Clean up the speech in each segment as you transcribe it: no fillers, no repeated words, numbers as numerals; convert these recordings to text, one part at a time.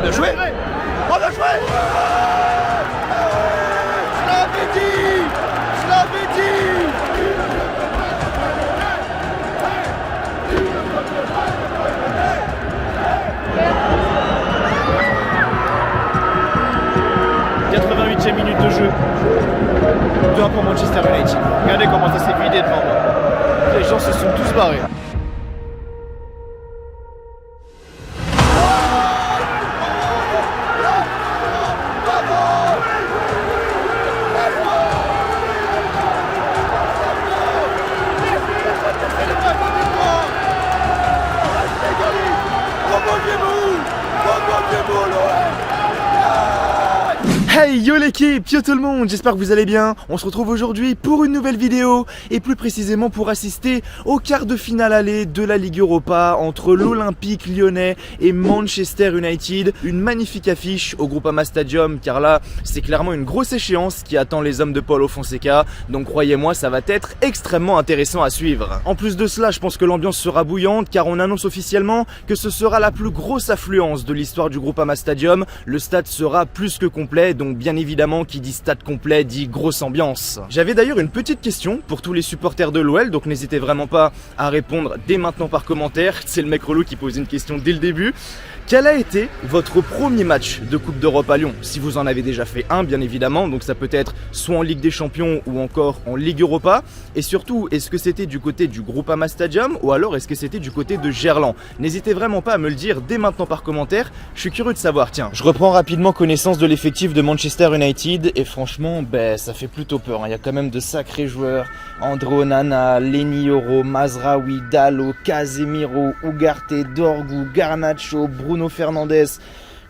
On a joué. On a joué. Je l'avais dit. Je l'avais dit. E minute de jeu. 2-1 pour Manchester United. Regardez comment ça s'est vidé devant moi. Les gens se sont tous barrés. Hey yo l'équipe, yo tout le monde, j'espère que vous allez bien. On se retrouve aujourd'hui pour une nouvelle vidéo et plus précisément pour assister au quart de finale aller de la Ligue Europa entre l'Olympique Lyonnais et Manchester United. Une magnifique affiche au Groupama Stadium car là c'est clairement une grosse échéance qui attend les hommes de Paulo Fonseca. Donc croyez-moi ça va être extrêmement intéressant à suivre. En plus de cela je pense que l'ambiance sera bouillante car on annonce officiellement que ce sera la plus grosse affluence de l'histoire du Groupama Stadium. Le stade sera plus que complet. Donc bien évidemment qui dit stade complet dit grosse ambiance. J'avais d'ailleurs une petite question pour tous les supporters de l'OL, donc n'hésitez vraiment pas à répondre dès maintenant par commentaire. C'est le mec relou qui pose une question dès le début. Quel a été votre premier match de Coupe d'Europe à Lyon? Si vous en avez déjà fait un bien évidemment, donc ça peut être soit en Ligue des Champions ou encore en Ligue Europa. Et surtout, est-ce que c'était du côté du Groupama Stadium ou alors est-ce que c'était du côté de Gerland? N'hésitez vraiment pas à me le dire dès maintenant par commentaire, je suis curieux de savoir. Tiens, je reprends rapidement connaissance de l'effectif de Manchester United et franchement, ça fait plutôt peur. Il y a quand même de sacrés joueurs. André Onana, Leny Yoro, Mazraoui, Dalot, Casemiro, Ugarte, Dorgu, Garnacho, Bruno Fernandes.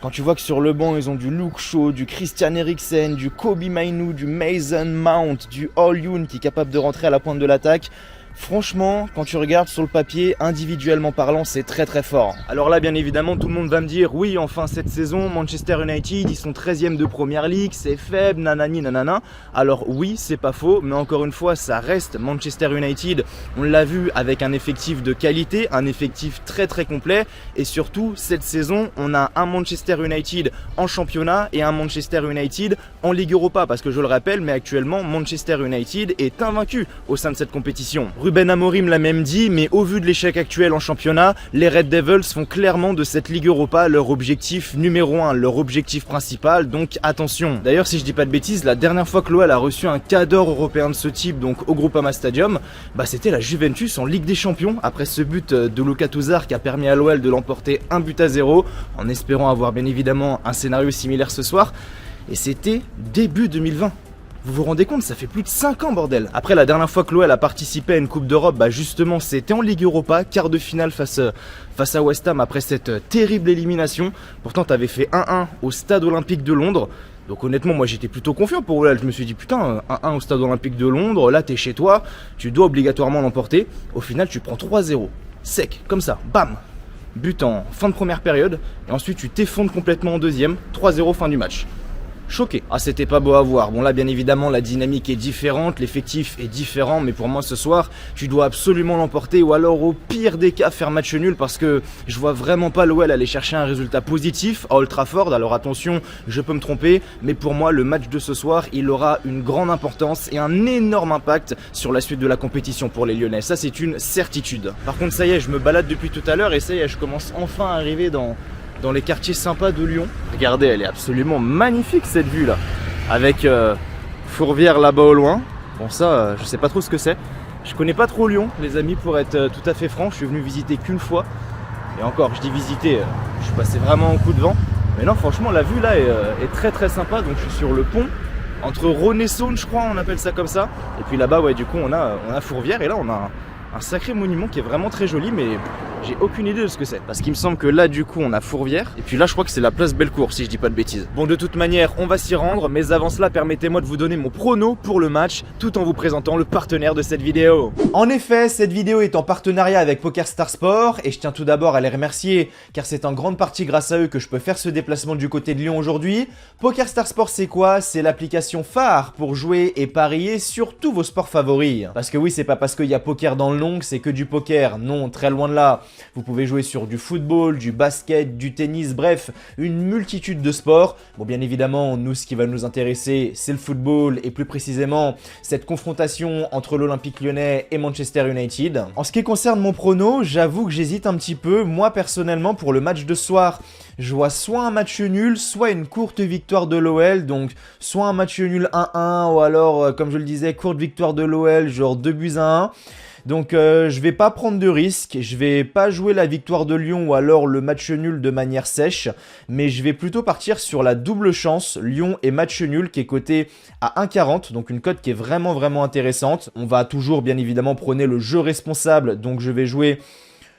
Quand tu vois que sur le banc, ils ont du Luke Shaw, du Christian Eriksen, du Kobe Mainoo, du Mason Mount, du All-Youn qui est capable de rentrer à la pointe de l'attaque. Franchement, quand tu regardes sur le papier, individuellement parlant, c'est très très fort. Alors là, bien évidemment, tout le monde va me dire, oui, enfin cette saison, Manchester United, ils sont 13e de Première League, c'est faible, nanani, nanana. Alors oui, c'est pas faux, mais encore une fois, ça reste Manchester United. On l'a vu avec un effectif de qualité, un effectif très très complet. Et surtout, cette saison, on a un Manchester United en championnat et un Manchester United en Ligue Europa. Parce que je le rappelle, mais actuellement, Manchester United est invaincu au sein de cette compétition. Ruben Amorim l'a même dit, mais au vu de l'échec actuel en championnat, les Red Devils font clairement de cette Ligue Europa leur objectif numéro 1, leur objectif principal, donc attention. D'ailleurs, si je dis pas de bêtises, la dernière fois que l'OL a reçu un cadre européen de ce type, donc au Groupama Stadium, c'était la Juventus en Ligue des Champions, après ce but de Luka Touzard qui a permis à l'OL de l'emporter 1-0, en espérant avoir bien évidemment un scénario similaire ce soir, et c'était début 2020. Vous vous rendez compte, ça fait plus de 5 ans bordel. Après la dernière fois que l'OL a participé à une Coupe d'Europe, justement c'était en Ligue Europa, quart de finale face à West Ham après cette terrible élimination. Pourtant t'avais fait 1-1 au Stade Olympique de Londres. Donc honnêtement moi j'étais plutôt confiant pour l'OL. Je me suis dit putain 1-1 au Stade Olympique de Londres, là t'es chez toi, tu dois obligatoirement l'emporter. Au final tu prends 3-0, sec, comme ça, bam. But en fin de première période et ensuite tu t'effondres complètement en deuxième, 3-0 fin du match. Choqué. Ah c'était pas beau à voir. Bon là bien évidemment la dynamique est différente, l'effectif est différent, mais pour moi ce soir tu dois absolument l'emporter ou alors au pire des cas faire match nul parce que je vois vraiment pas l'OL aller chercher un résultat positif à Old Trafford. Alors attention, je peux me tromper, mais pour moi le match de ce soir il aura une grande importance et un énorme impact sur la suite de la compétition pour les Lyonnais. Ça c'est une certitude. Par contre ça y est, je me balade depuis tout à l'heure et ça y est, je commence enfin à arriver dans les quartiers sympas de Lyon. Regardez, elle est absolument magnifique cette vue là. Avec Fourvière là-bas au loin. Bon ça, je sais pas trop ce que c'est. Je connais pas trop Lyon, les amis, pour être tout à fait franc. Je suis venu visiter qu'une fois. Et encore, je dis visiter, je suis passé vraiment au coup de vent. Mais non, franchement, la vue là est très très sympa. Donc je suis sur le pont. Entre Rhône et Saône, je crois, on appelle ça comme ça. Et puis là-bas, ouais, du coup, on a Fourvière. Et là, on a un sacré monument qui est vraiment très joli, mais j'ai aucune idée de ce que c'est. Parce qu'il me semble que là, du coup, on a Fourvière. Et puis là, je crois que c'est la place Bellecour, si je dis pas de bêtises. Bon, de toute manière, on va s'y rendre. Mais avant cela, permettez-moi de vous donner mon prono pour le match, tout en vous présentant le partenaire de cette vidéo. En effet, cette vidéo est en partenariat avec PokerStars Sport. Et je tiens tout d'abord à les remercier, car c'est en grande partie grâce à eux que je peux faire ce déplacement du côté de Lyon aujourd'hui. PokerStars Sport, c'est quoi? C'est l'application phare pour jouer et parier sur tous vos sports favoris. Parce que oui, c'est pas parce qu'il y a poker dans le nom que c'est que du poker. Non, très loin de là. Vous pouvez jouer sur du football, du basket, du tennis, bref, une multitude de sports. Bon, bien évidemment, nous, ce qui va nous intéresser, c'est le football et plus précisément cette confrontation entre l'Olympique Lyonnais et Manchester United. En ce qui concerne mon prono, j'avoue que j'hésite un petit peu. Moi, personnellement, pour le match de ce soir, je vois soit un match nul, soit une courte victoire de l'OL, donc soit un match nul 1-1 ou alors, comme je le disais, courte victoire de l'OL, genre 2-1. Donc je vais pas prendre de risques, je vais pas jouer la victoire de Lyon ou alors le match nul de manière sèche, mais je vais plutôt partir sur la double chance, Lyon et match nul qui est coté à 1,40, donc une cote qui est vraiment intéressante. On va toujours bien évidemment prôner le jeu responsable, donc je vais jouer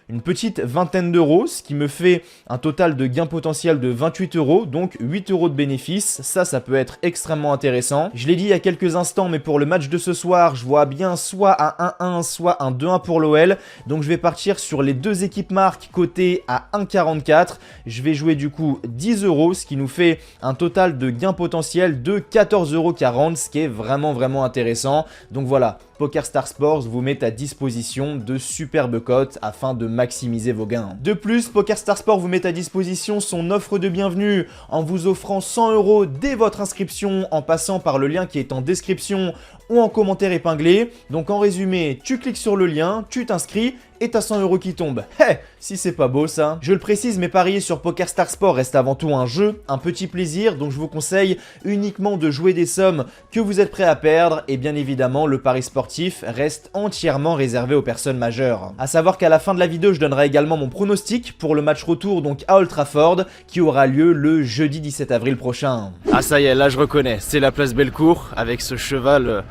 une petite vingtaine d'euros, ce qui me fait un total de gain potentiel de 28 euros, donc 8 euros de bénéfice. Ça peut être extrêmement intéressant. Je l'ai dit il y a quelques instants, mais pour le match de ce soir, je vois bien soit un 1-1, soit un 2-1 pour l'OL. Donc je vais partir sur les deux équipes marques cotées à 1,44. Je vais jouer du coup 10 euros, ce qui nous fait un total de gain potentiel de 14,40 euros, ce qui est vraiment intéressant. Donc voilà, PokerStars Sports vous met à disposition de superbes cotes afin de maximiser vos gains. De plus, PokerStars Sports vous met à disposition son offre de bienvenue en vous offrant 100 euros dès votre inscription en passant par le lien qui est en description ou en commentaire épinglé. Donc en résumé, tu cliques sur le lien, tu t'inscris et t'as 100 euros qui tombent. Si c'est pas beau ça. Je le précise, mais parier sur PokerStars Sports reste avant tout un jeu, un petit plaisir, donc je vous conseille uniquement de jouer des sommes que vous êtes prêts à perdre et bien évidemment le pari sportif reste entièrement réservé aux personnes majeures. A savoir qu'à la fin de la vidéo, je donnerai également mon pronostic pour le match retour donc à Old Trafford qui aura lieu le jeudi 17 avril prochain. Ah ça y est, là je reconnais, c'est la place Bellecour avec ce cheval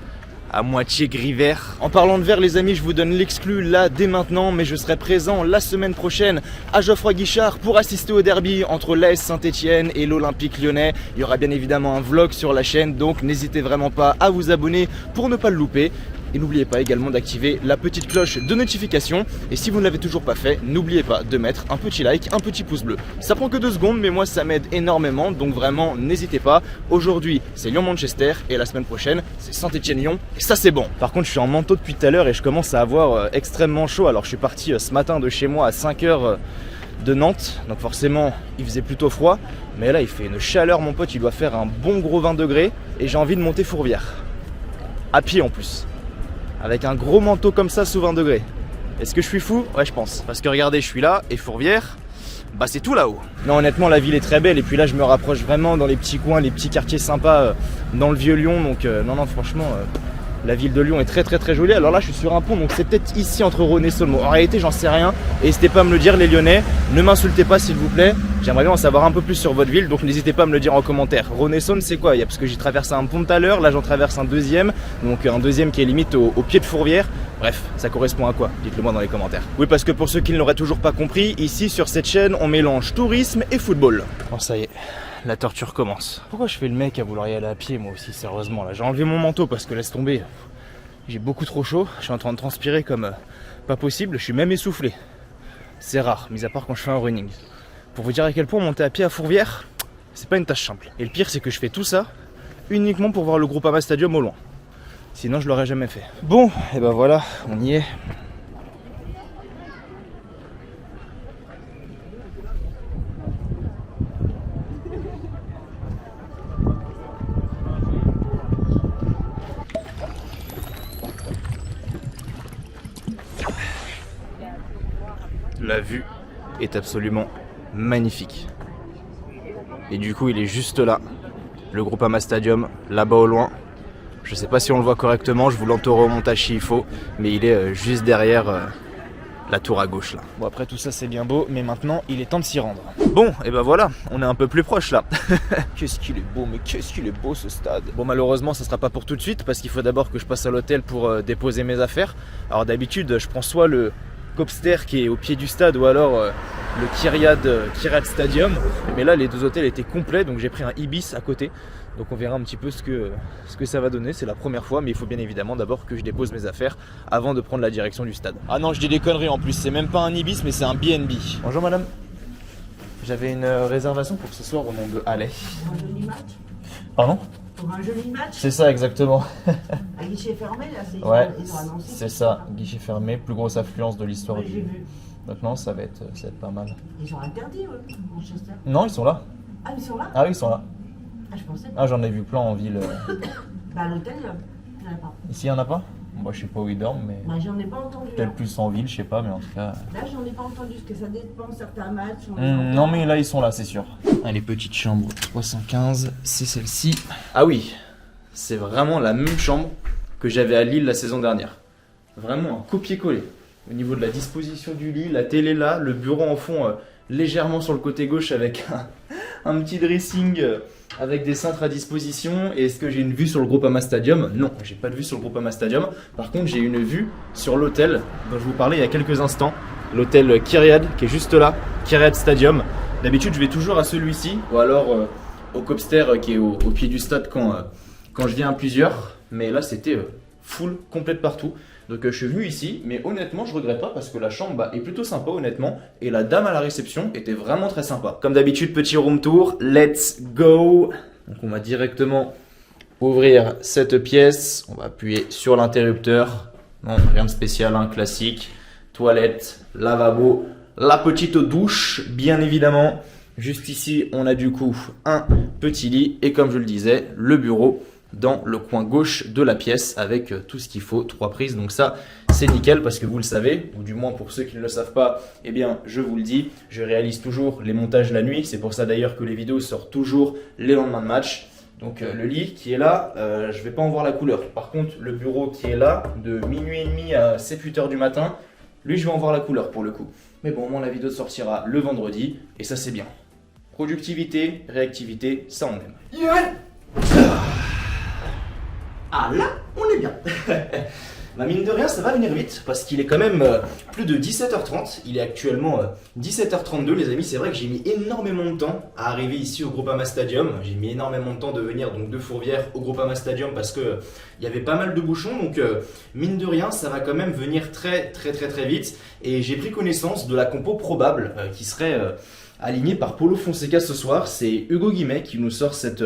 à moitié gris vert. En parlant de vert les amis, je vous donne l'exclu là dès maintenant, mais je serai présent la semaine prochaine à Geoffroy Guichard pour assister au derby entre l'AS Saint-Etienne et l'Olympique Lyonnais. Il y aura bien évidemment un vlog sur la chaîne, donc n'hésitez vraiment pas à vous abonner pour ne pas le louper. Et n'oubliez pas également d'activer la petite cloche de notification. Et si vous ne l'avez toujours pas fait, n'oubliez pas de mettre un petit like, un petit pouce bleu. Ça prend que 2 secondes, mais moi ça m'aide énormément. Donc vraiment, n'hésitez pas. Aujourd'hui, c'est Lyon-Manchester. Et la semaine prochaine, c'est Saint-Etienne-Lyon. Et ça, c'est bon. Par contre, je suis en manteau depuis tout à l'heure et je commence à avoir extrêmement chaud. Alors, je suis parti ce matin de chez moi à 5h de Nantes. Donc forcément, il faisait plutôt froid. Mais là, il fait une chaleur, mon pote. Il doit faire un bon gros 20 degrés. Et j'ai envie de monter Fourvière. À pied en plus. Avec un gros manteau comme ça sous 20 degrés. Est-ce que je suis fou? Ouais, je pense. Parce que regardez, je suis là et Fourvière, bah c'est tout là-haut. Non, honnêtement, la ville est très belle et puis là, je me rapproche vraiment dans les petits coins, les petits quartiers sympas dans le vieux Lyon. Donc non, franchement, la ville de Lyon est très jolie. Alors là, je suis sur un pont, donc c'est peut-être ici entre Rhône et Saône. En réalité, j'en sais rien. Et n'hésitez pas à me le dire, les Lyonnais. Ne m'insultez pas, s'il vous plaît. J'aimerais bien en savoir un peu plus sur votre ville, donc n'hésitez pas à me le dire en commentaire. Rhône et Saône, c'est quoi? Parce que j'ai traversé un pont tout à l'heure, là j'en traverse un deuxième, donc un deuxième qui est limite au pied de Fourvière. Bref, ça correspond à quoi? Dites-le moi dans les commentaires. Oui, parce que pour ceux qui ne l'auraient toujours pas compris, ici sur cette chaîne, on mélange tourisme et football. Bon, ça y est, la torture commence. Pourquoi je fais le mec à vouloir y aller à pied, moi aussi, sérieusement là? J'ai enlevé mon manteau parce que laisse tomber, j'ai beaucoup trop chaud, je suis en train de transpirer comme pas possible, je suis même essoufflé. C'est rare, mis à part quand je fais un running. Pour vous dire à quel point monter à pied à Fourvière, c'est pas une tâche simple. Et le pire, c'est que je fais tout ça uniquement pour voir le Groupama Stadium au loin. Sinon, je l'aurais jamais fait. Bon, et ben voilà, on y est. La vue est absolument magnifique. Et du coup, il est juste là, le Groupama Stadium, là-bas au loin. Je sais pas si on le voit correctement, je vous l'entourerai au montage s'il faut, mais il est juste derrière la tour à gauche là. Bon, après tout ça c'est bien beau, mais maintenant il est temps de s'y rendre. Bon, et ben voilà, on est un peu plus proche là. Qu'est-ce qu'il est beau, mais qu'est-ce qu'il est beau ce stade. Bon, malheureusement ça sera pas pour tout de suite, parce qu'il faut d'abord que je passe à l'hôtel pour déposer mes affaires. Alors d'habitude je prends soit le Copster qui est au pied du stade ou alors le Kiryat Stadium, mais là les deux hôtels étaient complets, donc j'ai pris un Ibis à côté. Donc on verra un petit peu ce que ça va donner, c'est la première fois, mais il faut bien évidemment d'abord que je dépose mes affaires avant de prendre la direction du stade. Ah non, je dis des conneries en plus, c'est même pas un Ibis mais c'est un BNB. Bonjour madame, j'avais une réservation pour ce soir au nom de Allais. Pour un joli match. Pardon? Pour un joli match. C'est ça exactement. À guichet fermé là, Ouais, ils ont annoncé. c'est ça, guichet fermé, plus grosse affluence de l'histoire Ouais, j'ai du... vu. Donc non, ça va être pas mal. Ils ont interdit, Manchester. Non, ils sont là. Ah, ils sont là? Ah oui, ils sont là. Ah, je pensais pas. Ah, j'en ai vu plein en ville. Bah, à l'hôtel, il n'y en a pas. Ici, il n'y en a pas? Moi, je sais pas où ils dorment, mais Bah, j'en ai pas entendu. peut-être Là, plus en ville, je sais pas, mais en tout cas. là j'en ai pas entendu, parce que ça dépend certains matchs. Non, mais là, ils sont là, c'est sûr. Allez, petite chambre 315, c'est celle-ci. Ah oui, c'est vraiment la même chambre que j'avais à Lille la saison dernière. Vraiment un copier-coller. Au niveau de la disposition du lit, la télé là, le bureau en fond légèrement sur le côté gauche avec un petit dressing avec des cintres à disposition. Et est-ce que j'ai une vue sur le Groupama Stadium? Non, j'ai pas de vue sur le Groupama Stadium. Par contre, j'ai une vue sur l'hôtel dont je vous parlais il y a quelques instants. L'hôtel Kyriad qui est juste là, Kyriad Stadium. D'habitude, je vais toujours à celui-ci ou alors au Copster qui est au pied du stade quand je viens à plusieurs. Mais là, c'était full, complète partout. Donc je suis venu ici, mais honnêtement je regrette pas parce que la chambre est plutôt sympa honnêtement et la dame à la réception était vraiment très sympa. Comme d'habitude, petit room tour, let's go. Donc on va directement ouvrir cette pièce, on va appuyer sur l'interrupteur. Non, rien de spécial, hein, classique. Toilette, lavabo, la petite douche bien évidemment. Juste ici on a du coup un petit lit et comme je le disais, le bureau dans le coin gauche de la pièce avec tout ce qu'il faut, 3 prises. Donc ça, c'est nickel parce que vous le savez, ou du moins pour ceux qui ne le savent pas, eh bien, je vous le dis, je réalise toujours les montages la nuit. C'est pour ça d'ailleurs que les vidéos sortent toujours les lendemains de match. Donc le lit qui est là, je ne vais pas en voir la couleur. Par contre, le bureau qui est là, de minuit et demi à 7-8 heures du matin, lui, je vais en voir la couleur pour le coup. Mais bon, au moins la vidéo sortira le vendredi et ça, c'est bien. Productivité, réactivité, ça on aime. Ah là, on est bien. Bah mine de rien, ça va venir vite parce qu'il est quand même plus de 17h30. Il est actuellement 17h32 les amis. C'est vrai que j'ai mis énormément de temps à arriver ici au Groupama Stadium. J'ai mis énormément de temps de venir donc de Fourvière au Groupama Stadium parce que il y avait pas mal de bouchons. Donc mine de rien, ça va quand même venir très vite. Et j'ai pris connaissance de la compo probable qui serait aligné par Paulo Fonseca ce soir. C'est Hugo Guimet qui nous sort cette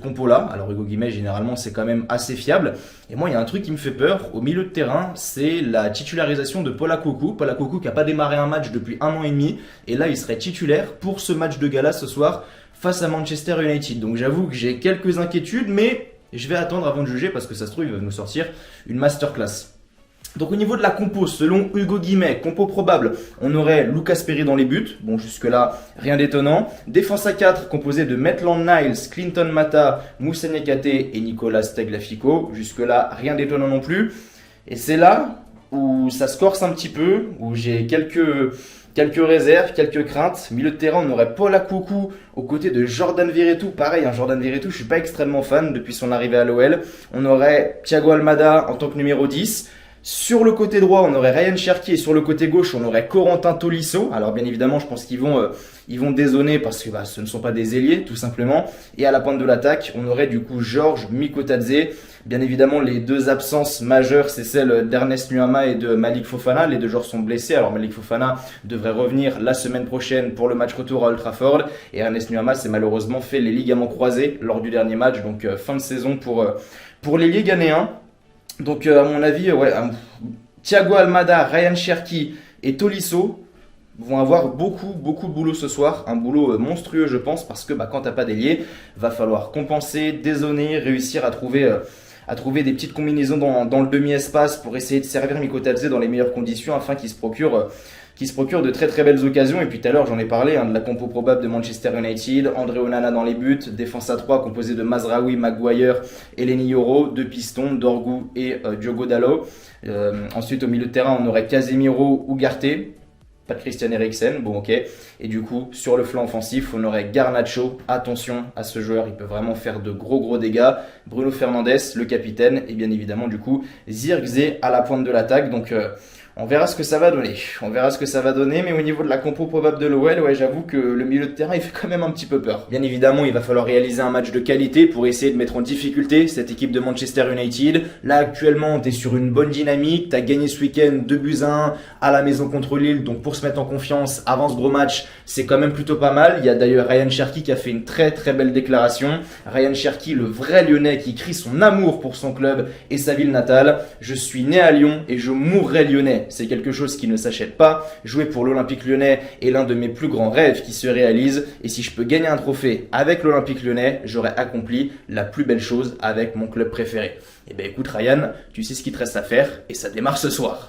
compo-là. Alors Hugo Guimet, généralement, c'est quand même assez fiable. Et moi, il y a un truc qui me fait peur au milieu de terrain, c'est la titularisation de Paul Akoukou. Paul Akoukou qui n'a pas démarré un match depuis 1 an et demi. Et là, il serait titulaire pour ce match de gala ce soir face à Manchester United. Donc j'avoue que j'ai quelques inquiétudes, mais je vais attendre avant de juger parce que ça se trouve, il va nous sortir une masterclass. Donc au niveau de la compo, selon Hugo Guimet, compo probable, on aurait Lucas Perry dans les buts. Bon, jusque-là, rien d'étonnant. Défense à 4, composée de Maitland Niles, Clinton Mata, Moussa Niakhaté et Nicolas Tagliafico. Jusque-là, rien d'étonnant non plus. Et c'est là où ça se corse un petit peu, où j'ai quelques réserves, quelques craintes. Milieu de terrain, on aurait Paul Akoukou aux côtés de Jordan Verretou. Pareil, Jordan Verretou, je suis pas extrêmement fan depuis son arrivée à l'OL. On aurait Thiago Almada en tant que numéro 10. Sur le côté droit, on aurait Ryan Cherki et sur le côté gauche, on aurait Corentin Tolisso. Alors bien évidemment, je pense qu'ils vont dézonner parce que ce ne sont pas des ailiers, tout simplement. Et à la pointe de l'attaque, on aurait du coup Georges Mikotadze. Bien évidemment, les deux absences majeures, c'est celle d'Ernest Nuama et de Malik Fofana. Les deux joueurs sont blessés. Alors Malik Fofana devrait revenir la semaine prochaine pour le match retour à Old Trafford. Et Ernest Nuama s'est malheureusement fait les ligaments croisés lors du dernier match. Donc fin de saison pour l'ailier ghanéen. Donc à mon avis, Thiago Almada, Ryan Cherki et Tolisso vont avoir beaucoup de boulot ce soir. Un boulot monstrueux je pense parce que quand t'as pas d'ailier, va falloir compenser, dézoner, réussir à trouver des petites combinaisons dans le demi-espace pour essayer de servir Mikotadze dans les meilleures conditions afin qu'il se procure de très belles occasions. Et puis tout à l'heure j'en ai parlé de la compo probable de Manchester United, André Onana dans les buts, défense à 3 composée de Mazraoui, Maguire et Eleni Yoro, 2 pistons, Dorgu et Diogo Dalot. Ensuite au milieu de terrain on aurait Casemiro, Ugarte, pas de Christian Eriksen, bon ok. Et du coup sur le flanc offensif on aurait Garnacho, attention à ce joueur, il peut vraiment faire de gros dégâts. Bruno Fernandes, le capitaine, et bien évidemment du coup Zirkzee à la pointe de l'attaque. Donc on verra ce que ça va donner. Mais au niveau de la compo probable de l'OL, j'avoue que le milieu de terrain il fait quand même un petit peu peur. Bien évidemment, il va falloir réaliser un match de qualité pour essayer de mettre en difficulté cette équipe de Manchester United. Là actuellement, tu es sur une bonne dynamique, tu as gagné ce week-end 2-1 à la maison contre Lille. Donc pour se mettre en confiance avant ce gros match, c'est quand même plutôt pas mal. Il y a d'ailleurs Ryan Cherki qui a fait une très belle déclaration. Ryan Cherki, le vrai Lyonnais qui crie son amour pour son club et sa ville natale. Je suis né à Lyon et je mourrai lyonnais. c'est quelque chose qui ne s'achète pas. Jouer pour l'Olympique Lyonnais est l'un de mes plus grands rêves qui se réalisent. Et si je peux gagner un trophée avec l'Olympique Lyonnais, j'aurai accompli la plus belle chose avec mon club préféré. Et ben écoute Ryan, tu sais ce qu'il te reste à faire et ça démarre ce soir.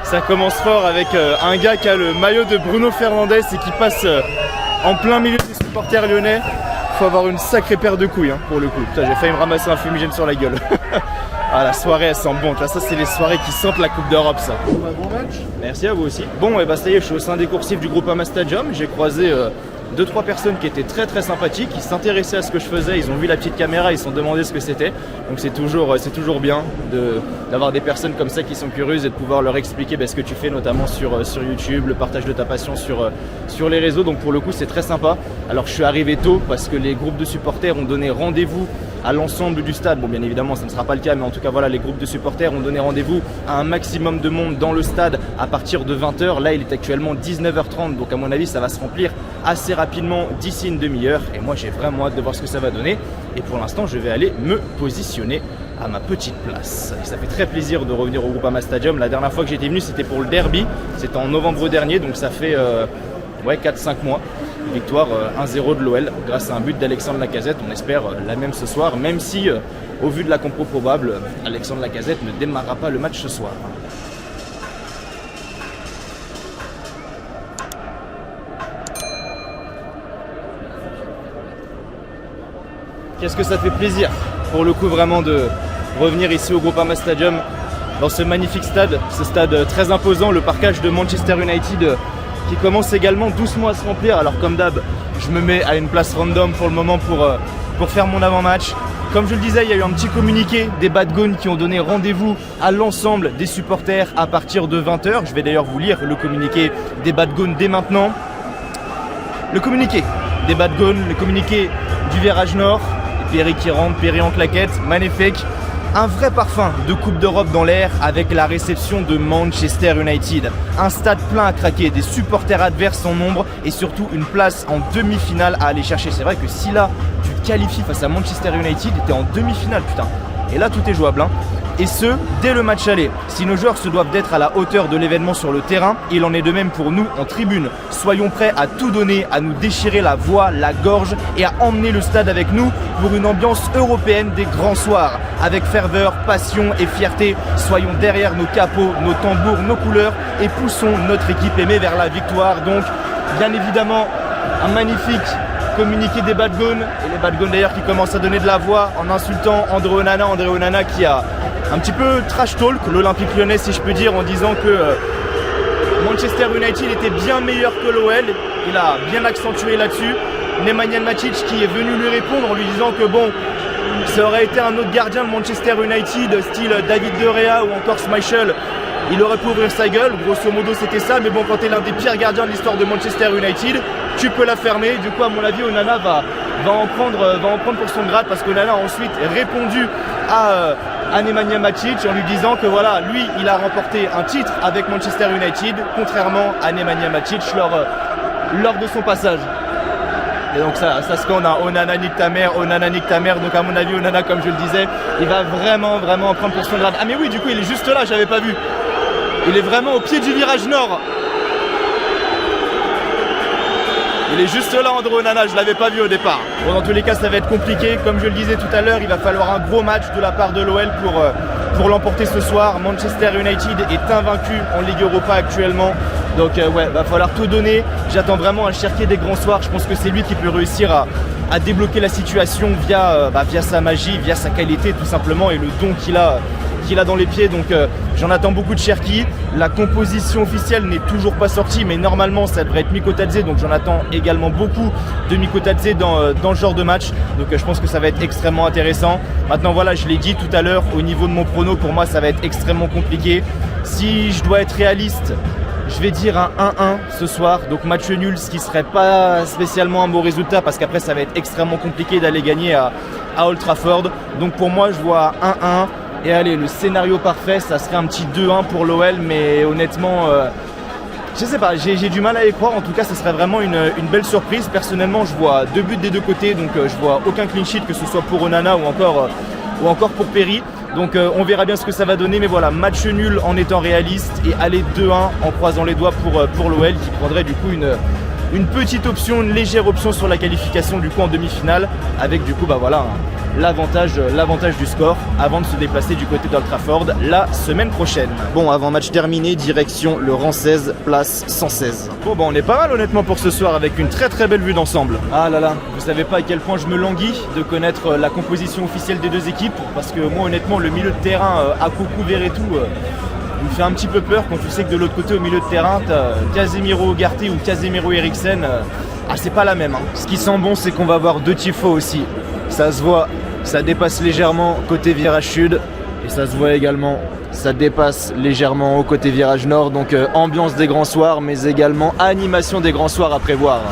Ça commence fort avec un gars qui a le maillot de Bruno Fernandes et qui passe en plein milieu des supporters lyonnais. Faut avoir une sacrée paire de couilles pour le coup. Putain, j'ai failli me ramasser un fumigène sur la gueule. Ah, la soirée elle sent bon. Là, ça c'est les soirées qui sentent la Coupe d'Europe ça. Bon match. Merci à vous aussi. Bon, et bah ça y est, je suis au sein des coursifs du Groupama Stadium. J'ai croisé 2-3 personnes qui étaient très très sympathiques, qui s'intéressaient à ce que je faisais. Ils ont vu la petite caméra, ils se sont demandé ce que c'était. Donc c'est toujours bien d'avoir des personnes comme ça qui sont curieuses et de pouvoir leur expliquer ce que tu fais, notamment sur YouTube, le partage de ta passion sur les réseaux. Donc pour le coup c'est très sympa. Alors je suis arrivé tôt parce que les groupes de supporters ont donné rendez-vous à l'ensemble du stade. Bon, bien évidemment ça ne sera pas le cas, mais en tout cas voilà, les groupes de supporters ont donné rendez-vous à un maximum de monde dans le stade à partir de 20h. Là il est actuellement 19h30, donc à mon avis ça va se remplir assez rapidement d'ici une demi-heure. Et moi j'ai vraiment hâte de voir ce que ça va donner. Et pour l'instant je vais aller me positionner à ma petite place. Et ça fait très plaisir de revenir au Groupama Stadium. La dernière fois que j'étais venu c'était pour le derby, c'était en novembre dernier, donc ça fait 4-5 mois. Victoire 1-0 de l'OL grâce à un but d'Alexandre Lacazette. On espère la même ce soir, même si au vu de la compo probable, Alexandre Lacazette ne démarrera pas le match ce soir. Qu'est-ce que ça fait plaisir pour le coup vraiment de revenir ici au Groupama Stadium, dans ce magnifique stade, ce stade très imposant, le parkage de Manchester United qui commence également doucement à se remplir. Alors comme d'hab, je me mets à une place random pour le moment pour faire mon avant-match. Comme je le disais, il y a eu un petit communiqué des Bad Gones qui ont donné rendez-vous à l'ensemble des supporters à partir de 20h. Je vais d'ailleurs vous lire le communiqué des Bad Gones dès maintenant. Le communiqué des Bad Gones, le communiqué du virage nord. Perry qui rentre, Perry en claquette, magnifique. Un vrai parfum de Coupe d'Europe dans l'air avec la réception de Manchester United. Un stade plein à craquer, des supporters adverses en nombre et surtout une place en demi-finale à aller chercher. C'est vrai que si là tu te qualifies face à Manchester United, t'es en demi-finale putain. Et là tout est jouable Et ce, dès le match aller. Si nos joueurs se doivent d'être à la hauteur de l'événement sur le terrain, il en est de même pour nous en tribune. Soyons prêts à tout donner, à nous déchirer la voix, la gorge et à emmener le stade avec nous pour une ambiance européenne des grands soirs. Avec ferveur, passion et fierté, soyons derrière nos capots, nos tambours, nos couleurs et poussons notre équipe aimée vers la victoire. Donc, bien évidemment, un magnifique communiqué des Bad Gones, et les Bad Gones d'ailleurs qui commencent à donner de la voix en insultant André Onana qui a un petit peu trash talk l'Olympique Lyonnais si je peux dire, en disant que Manchester United était bien meilleur que l'OL. Il a bien accentué là-dessus. Nemanja Matic qui est venu lui répondre en lui disant que bon, ça aurait été un autre gardien de Manchester United style David De Gea ou encore Schmeichel, il aurait pu ouvrir sa gueule, grosso modo c'était ça, mais bon, quand t'es l'un des pires gardiens de l'histoire de Manchester United, tu peux la fermer. Du coup à mon avis Onana va en prendre pour son grade, parce qu'Onana a ensuite répondu à Nemanja Matic en lui disant que voilà, lui il a remporté un titre avec Manchester United, contrairement à Nemanja Matic lors de son passage. Et donc ça ce qu'on a, Onana nique ta mère, donc à mon avis Onana, comme je le disais, il va vraiment en prendre pour son grade. Ah mais oui, du coup il est juste là, j'avais pas vu. Il est vraiment au pied du virage nord. Il est juste là, André Onana, je l'avais pas vu au départ. Bon, dans tous les cas, ça va être compliqué. Comme je le disais tout à l'heure, il va falloir un gros match de la part de l'OL pour l'emporter ce soir. Manchester United est invaincu en Ligue Europa actuellement. Donc ouais, va falloir tout donner. J'attends vraiment un Cherki des grands soirs. Je pense que c'est lui qui peut réussir à débloquer la situation via sa magie, via sa qualité tout simplement, et le don qu'il a dans les pieds. Donc j'en attends beaucoup de Cherki. La composition officielle n'est toujours pas sortie, mais normalement ça devrait être Mikotadze, donc j'en attends également beaucoup de Mikotadze dans le genre de match. Donc je pense que ça va être extrêmement intéressant. Maintenant voilà, je l'ai dit tout à l'heure, au niveau de mon prono, pour moi ça va être extrêmement compliqué. Si je dois être réaliste, je vais dire un 1-1 ce soir, donc match nul, ce qui serait pas spécialement un beau résultat, parce qu'après ça va être extrêmement compliqué d'aller gagner à Old Trafford. Donc pour moi je vois 1-1. Et allez, le scénario parfait, ça serait un petit 2-1 pour l'OL, mais honnêtement, je sais pas, j'ai du mal à y croire. En tout cas, ça serait vraiment une belle surprise. Personnellement, je vois 2 buts des deux côtés, donc je vois aucun clean sheet, que ce soit pour Onana ou encore pour Perry. Donc on verra bien ce que ça va donner, mais voilà, match nul en étant réaliste et aller 2-1 en croisant les doigts pour l'OL qui prendrait du coup une petite option, une légère option sur la qualification du coup en demi-finale avec du coup bah voilà l'avantage du score avant de se déplacer du côté d'Old Trafford la semaine prochaine. Bon, avant match terminé, direction le rang 16, place 116. Bon bah on est pas mal honnêtement pour ce soir avec une très très belle vue d'ensemble. Ah là là, vous savez pas à quel point je me languis de connaître la composition officielle des deux équipes parce que moi honnêtement le milieu de terrain à Cocu Verretou il me fait un petit peu peur quand tu sais que de l'autre côté au milieu de terrain t'as Casemiro Ugarte ou Casemiro Eriksen. Ah c'est pas la même hein. Ce qui sent bon c'est qu'on va avoir deux tifos aussi. Ça se voit, ça dépasse légèrement côté virage sud et ça se voit également, ça dépasse légèrement au côté virage nord. Donc ambiance des grands soirs mais également animation des grands soirs à prévoir.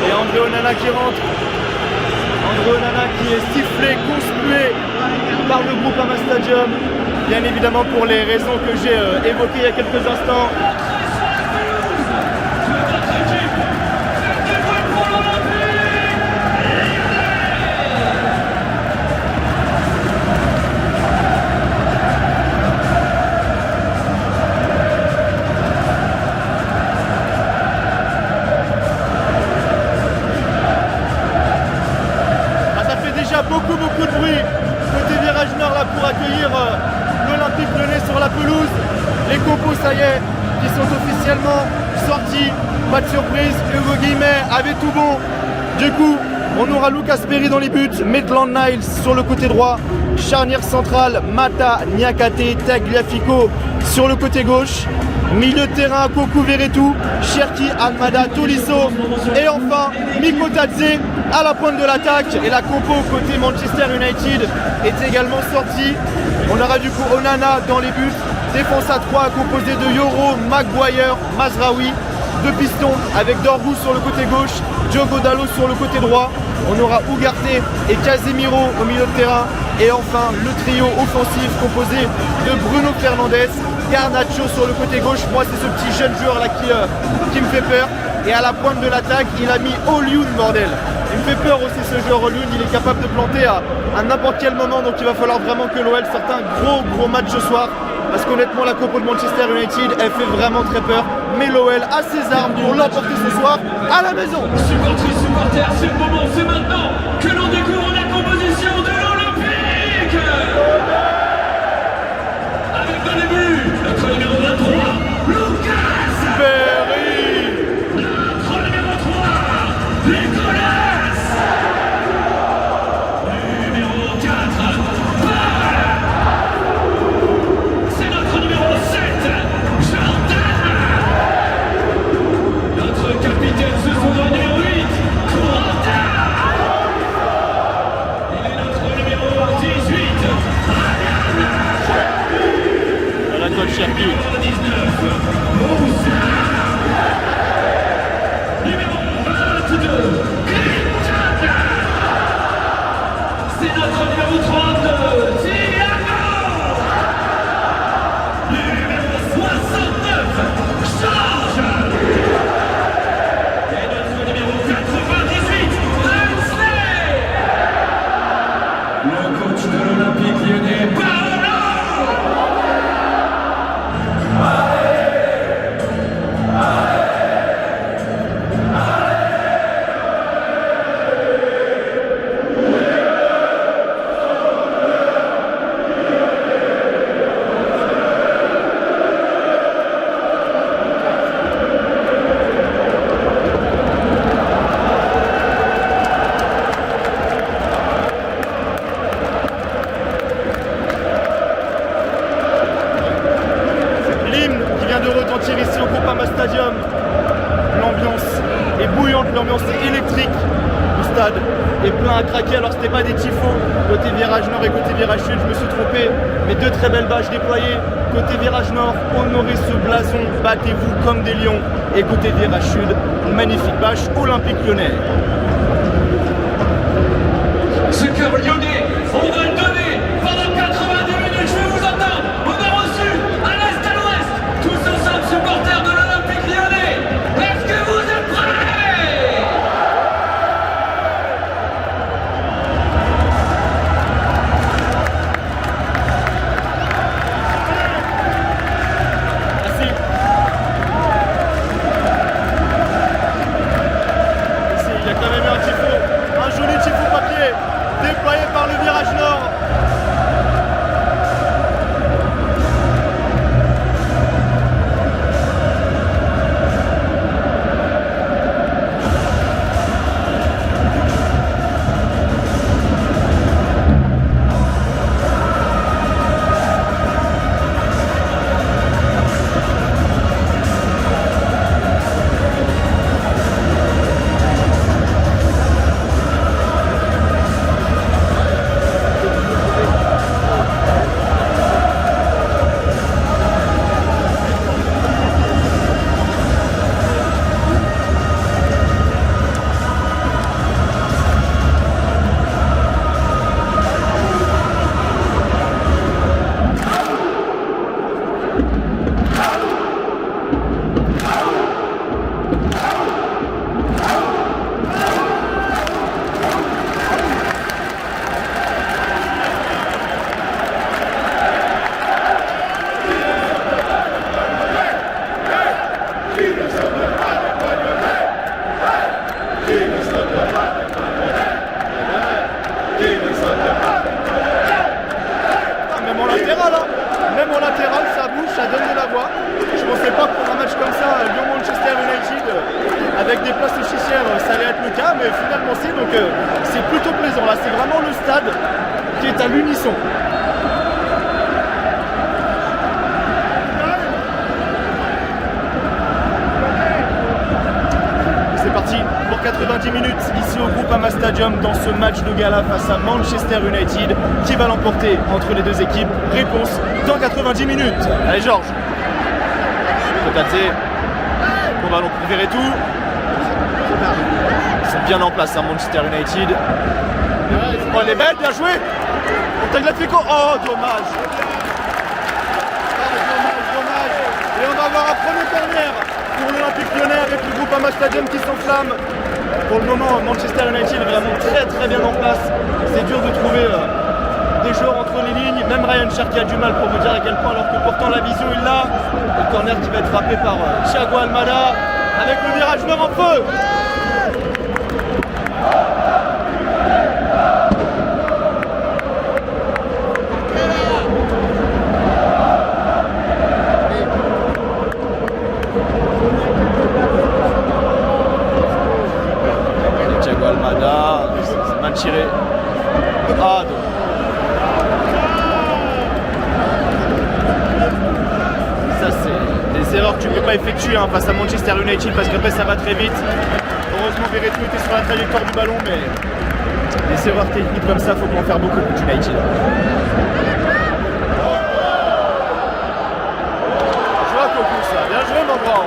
Et André Onana qui rentre. André Onana qui est sifflé, conspué par le groupe Groupama Stadium, bien évidemment pour les raisons que j'ai évoquées il y a quelques instants. Beaucoup de bruit côté virage nord là pour accueillir l'Olympique Lyonnais sur la pelouse. Les compos ça y est qui sont officiellement sortis, pas de surprise, Hugo Guillemets avait tout bon. Du coup on aura Lucas Perry dans les buts, Maitland Niles sur le côté droit, charnière centrale Mata, Niakate, Tagliafico sur le côté gauche, milieu de terrain Cocu Verretou, Cherki, Almada, Tolisso et enfin Miko Tadze à la pointe de l'attaque. Et la compo côté Manchester United est également sortie. On aura du coup Onana dans les buts, défense à 3 composée de Yoro, Maguire, Mazraoui, deux pistons avec Dorgu sur le côté gauche, Diogo Dalot sur le côté droit. On aura Ugarte et Casemiro au milieu de terrain. Et enfin le trio offensif composé de Bruno Fernandes, Garnacho sur le côté gauche. Moi c'est ce petit jeune joueur là qui me fait peur. Et à la pointe de l'attaque il a mis Olioun, bordel. Il me fait peur aussi ce joueur Olioun, il est capable de planter à n'importe quel moment. Donc il va falloir vraiment que l'OL sorte un gros match ce soir. Parce qu'honnêtement la compo de Manchester United elle fait vraiment très peur. Mais l'OL a ses armes pour l'emporter ce soir à la maison. Supporters, c'est le moment, c'est maintenant que l'on découvre la composition de l'Olympique. Avec dans les buts, notre numéro 23, Lucas Perry. Notre numéro 3, Nicolas. Numéro 4, Paul. C'est notre numéro 7, Jordan. Notre capitaine ce soir est numéro 8, Corentin. Il est notre numéro 18, Arrête-toi de Cherki. numéro 19, Moussa. Numéro 22, Quintana. C'est notre numéro 32, Thiago. Numéro 69, Georges. Et notre numéro 98, Huxley. Le coach de l'Olympique Lyonnais, Paolo. L'hymne qui vient de retentir ici au Groupama Stadium. L'ambiance est bouillante, l'ambiance est électrique. Le stade est plein à craquer. Alors c'était pas des tifos côté virage nord et côté virage sud, je me suis trompé. Mais deux très belles bâches déployées. Côté virage nord, honorez ce blason, battez-vous comme des lions. Et côté virage sud, une magnifique bâche Olympique Lyonnais. Ce cœur lyonnais, on va le donner pendant 90 minutes, je vais vous entendre. On a reçu à l'est, à l'ouest, tous ensemble supporters de l'Olympique Lyonnais. Est-ce que vous êtes prêts? là, même en latéral, ça bouge, ça donne de la voix. Je pensais pas pour un match comme ça, Lyon-Manchester United, avec des places officielles, ça allait être le cas, mais finalement c'est, donc c'est plutôt plaisant. Là, c'est vraiment le stade qui est à l'unisson. C'est parti pour 90 minutes ici au Groupama Stadium dans ce match de gala face à Manchester United. Qui va l'emporter entre les deux équipes? Réponse dans 90 minutes. Allez Georges. Kotate. Bon ballon pour Verretou. Ils sont bien en place à Manchester United. Oh elle est belle, bien joué. On Tagliafico. Oh dommage. Dommage. Et on va avoir un premier corner pour l'Olympique Lyonnais avec le Groupama Stadium qui s'enflamme. Pour le moment, Manchester United est vraiment très bien en place. C'est dur de trouver des joueurs entre les lignes. Même Ryan Cherki a du mal pour vous dire à quel point, alors que pourtant la vision il l'a. Le corner qui va être frappé par Thiago Almada avec le virage nord en feu. C'est mal tiré. Ah, donc. Ça, c'est des erreurs que tu ne peux pas effectuer face à Manchester United parce qu'après ça va très vite. Heureusement, Verretou était sur la trajectoire du ballon, mais des erreurs techniques comme ça, il faut en faire beaucoup contre United. Je vois Coco, ça. Bien joué, mon grand.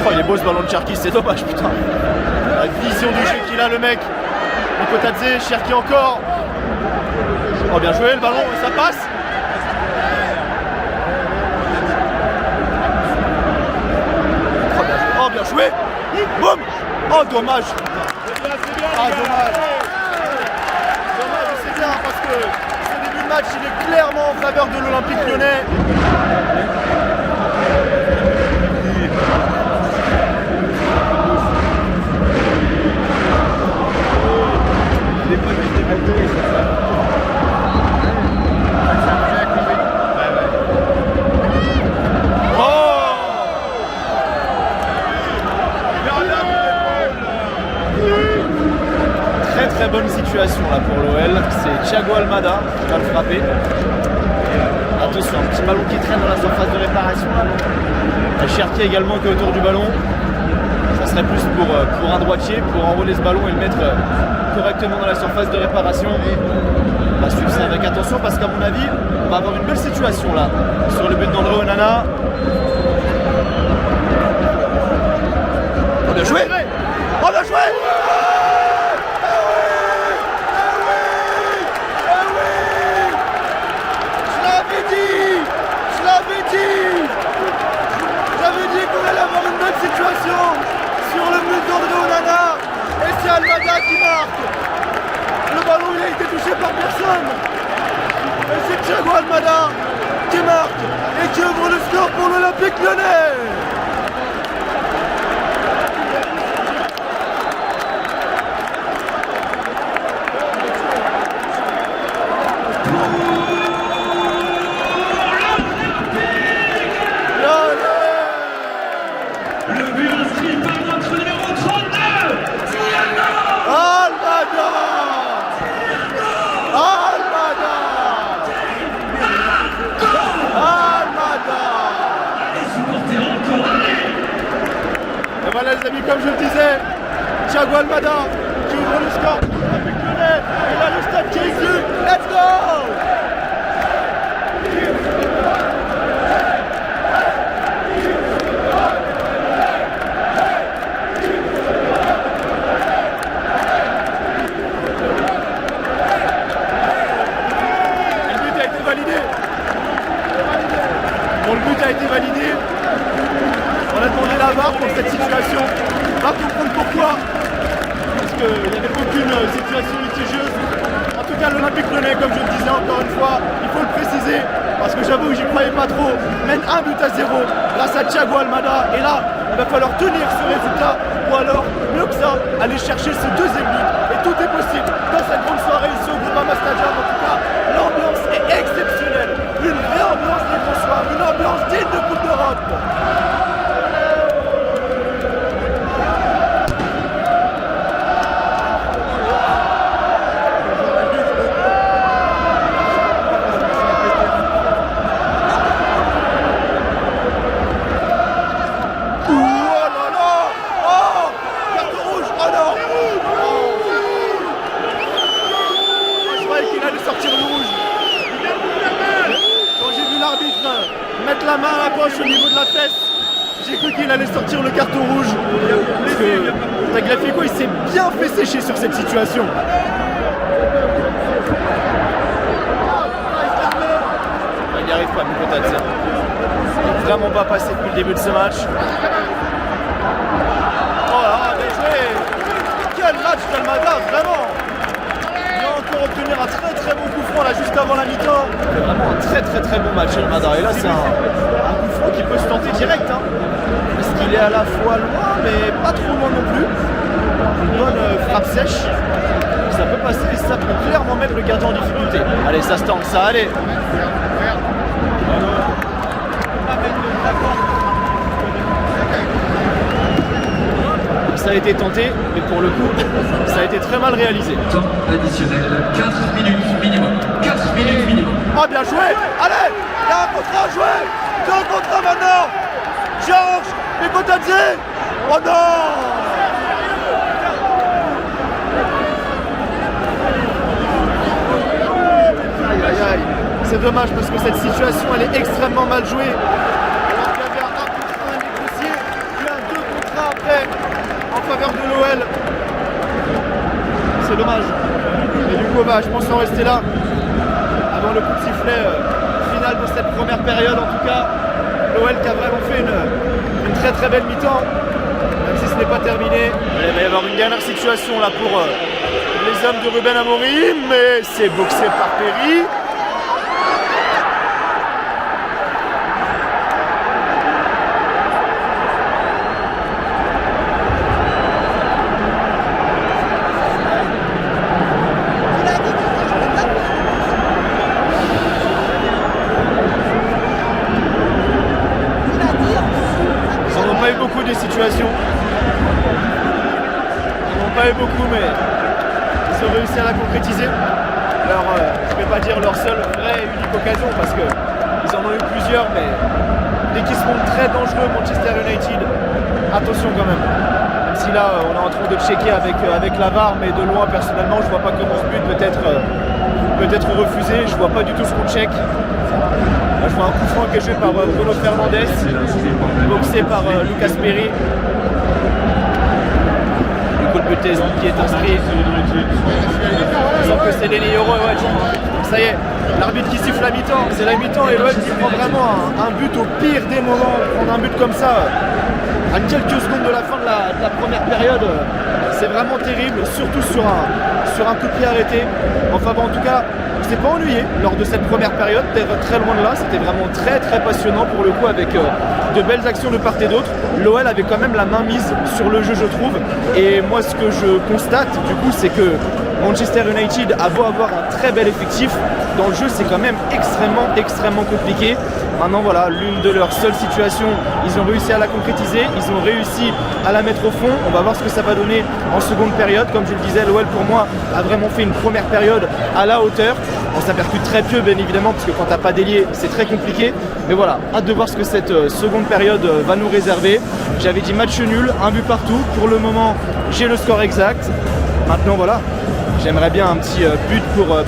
Oh, il est beau ce ballon de Cherki, c'est dommage, putain. La vision du jeu qu'il a, le mec. Nikotadze, Cherki encore. Oh, bien joué, le ballon, ça passe. Oh, bien joué. Boum. Oh, dommage. Ah, dommage. Dommage, c'est bien parce que ce début de match, il est clairement en faveur de l'Olympique Lyonnais. Très bonne situation là pour l'OL, c'est Thiago Almada qui va le frapper. Attention, un petit ballon qui traîne dans la surface de réparation là. Et Cherki également qui est autour du ballon. Ça serait plus pour un droitier, pour enrôler ce ballon et le mettre correctement dans la surface de réparation. On va suivre ça avec attention parce qu'à mon avis, on va avoir une belle situation là sur le but d'André Onana. Oh bien joué! Oh bien joué! J'avais dit qu'on allait avoir une bonne situation sur le but d'André Onana et c'est Almada qui marque. Le ballon il a été touché par personne et c'est Thiago Almada qui marque et qui ouvre le score pour l'Olympique Lyonnais. Voilà les amis, comme je le disais, Thiago Almada qui ouvre le score pour l'Olympique Lyonnais. Et là le stade qui est exclu. Let's go! Le but a été validé. Bon, le but a été validé. On a demandé la VAR pour cette situation. On va comprendre pourquoi. Parce qu'il n'y avait aucune situation litigieuse. En tout cas, l'Olympique Lyonnais, comme je le disais encore une fois, il faut le préciser. Parce que j'avoue que j'y croyais pas trop. Mène 1-0 grâce à Thiago Almada. Et là, il va falloir tenir ce résultat. Ou alors, mieux que ça, aller chercher ce deuxième but. Et tout est possible dans bien fait sécher sur cette situation. Il n'y arrive pas, Mikotadze. Il n'est vraiment pas passé depuis le début de ce match. Oh là, bien joué. Quel match d'Almada, vraiment. Il va encore obtenir un très très bon coup franc là juste avant la mi-temps. C'est vraiment un très bon match, Almada. Et là, c'est un coup franc qui peut se tenter direct. Hein. Parce qu'il est à la fois loin, mais pas trop loin non plus. Une bonne frappe sèche. Ça peut passer et ça peut clairement mettre le gardien en difficulté. Allez, ça se tente, ça, allez. Ça a été tenté, mais pour le coup, ça a été très mal réalisé. Temps additionnel, 4 minutes minimum. 4 minutes minimum. Ah, bien joué. Allez, il y a un contrat à jouer. 2 contrats maintenant. Georges, Mikotadze. Oh non. Aïe. C'est dommage parce que cette situation elle est extrêmement mal jouée. Alors qu'il y avait un contrat à négocier, il y a 2 contrats après en faveur de l'OL. C'est dommage. Et du coup je pense en rester là avant le coup de sifflet final de cette première période. En tout cas, l'OL qui a vraiment fait une très belle mi-temps, même si ce n'est pas terminé. Il va y avoir une dernière situation là pour les hommes de Ruben Amorim, mais c'est boxé par Perry. Ils n'en ont pas eu beaucoup des situations. Ils n'en ont pas eu beaucoup, mais ils ont réussi à la concrétiser. Je ne vais pas dire leur seule vraie et unique occasion parce qu'ils en ont eu plusieurs, mais dès qu'ils seront très dangereux, Manchester United, attention quand même. Même si là, on est en train de checker avec la VAR, mais de loin, personnellement, je vois pas comment ce but peut être refusé. Je vois pas du tout ce qu'on check. Là, je vois un coup franc qui est joué par Bruno Fernandes, boxé par Lucas Perry. Du coup, le but qui est inscrit. Il semble que c'est Lenny Yoro, ouais. Ça y est, l'arbitre qui siffle la mi-temps. C'est la mi-temps et l'OL qui prend vraiment un but au pire des moments. Prendre un but comme ça, à quelques secondes de la fin de la première période, c'est vraiment terrible, surtout sur un coup de pied arrêté. Enfin bon, en tout cas, je ne s'est pas ennuyé lors de cette première période, très loin de là. C'était vraiment très passionnant pour le coup, avec de belles actions de part et d'autre. L'OL avait quand même la main mise sur le jeu, je trouve. Et moi, ce que je constate, du coup, c'est que Manchester United a beau avoir un très bel effectif, dans le jeu, c'est quand même extrêmement compliqué. Maintenant, voilà, l'une de leurs seules situations, ils ont réussi à la concrétiser, ils ont réussi à la mettre au fond. On va voir ce que ça va donner en seconde période. Comme je le disais, l'OL, pour moi, a vraiment fait une première période à la hauteur. On s'apercute très peu, bien évidemment, parce que quand t'as pas d'ailier, c'est très compliqué. Mais voilà, hâte de voir ce que cette seconde période va nous réserver. J'avais dit match nul, un but partout. Pour le moment, j'ai le score exact. Maintenant, voilà. J'aimerais bien un petit but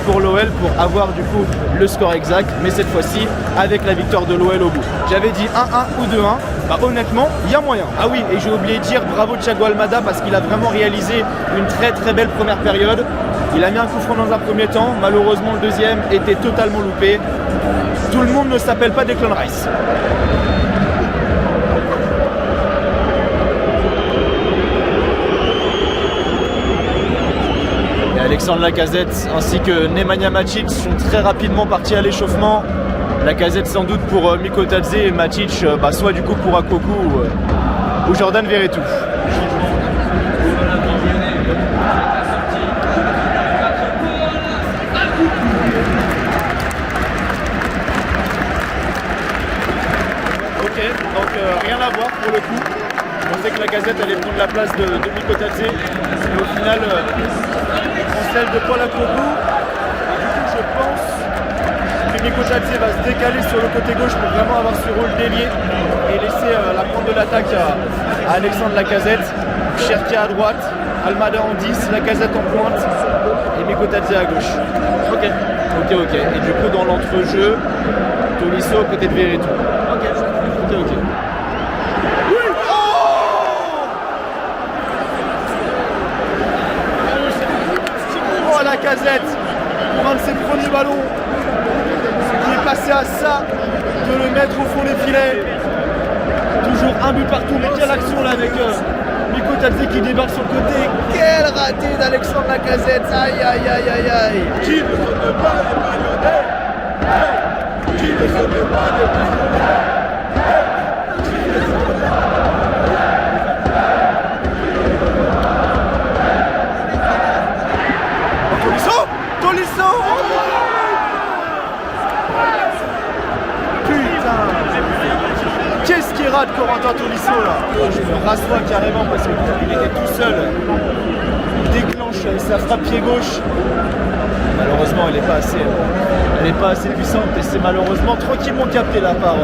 pour l'OL pour avoir du coup le score exact, mais cette fois-ci avec la victoire de l'OL au bout. J'avais dit 1-1 ou 2-1, bah honnêtement il y a moyen. Ah oui, et j'ai oublié de dire bravo Thiago Almada parce qu'il a vraiment réalisé une très belle première période. Il a mis un coup franc dans un premier temps, malheureusement le deuxième était totalement loupé. Tout le monde ne s'appelle pas Declan Rice. Alexandre Lacazette ainsi que Nemanja Matic sont très rapidement partis à l'échauffement. Lacazette sans doute pour Mikotadze et Matic soit du coup pour Akoku ou Jordan Verretou. Ok, donc rien à voir pour le coup. Je pensais que Lacazette allait prendre la place de Mikotadze, mais au final celle de Paul Akoku. Et du coup, je pense que Mikotadze va se décaler sur le côté gauche pour vraiment avoir ce rôle d'ailier et laisser la pointe de l'attaque à Alexandre Lacazette. Cherki à droite, Almada en 10, Lacazette en pointe et Mikotadze à gauche. Ok. Et du coup, dans l'entrejeu, Tolisso peut-être Verretou. Ok. Lacazette pour un de ses premiers ballons qui est passé à ça de le mettre au fond des filets. Toujours un but partout, mais quelle action là avec Mikotadze qui débarque sur le côté. Quel raté d'Alexandre Lacazette. Aïe aïe aïe aïe aïe. Qui ne se met pas les Bayonnais? Qui ne se met pas les Bayonnais? Tolisso! Putain! Qu'est-ce qui rate Corentin Tolisso là? Je me rassois carrément parce qu'il était tout seul. Il déclenche sa frappe pied gauche. Malheureusement elle n'est pas assez puissante et c'est malheureusement tranquillement capté là par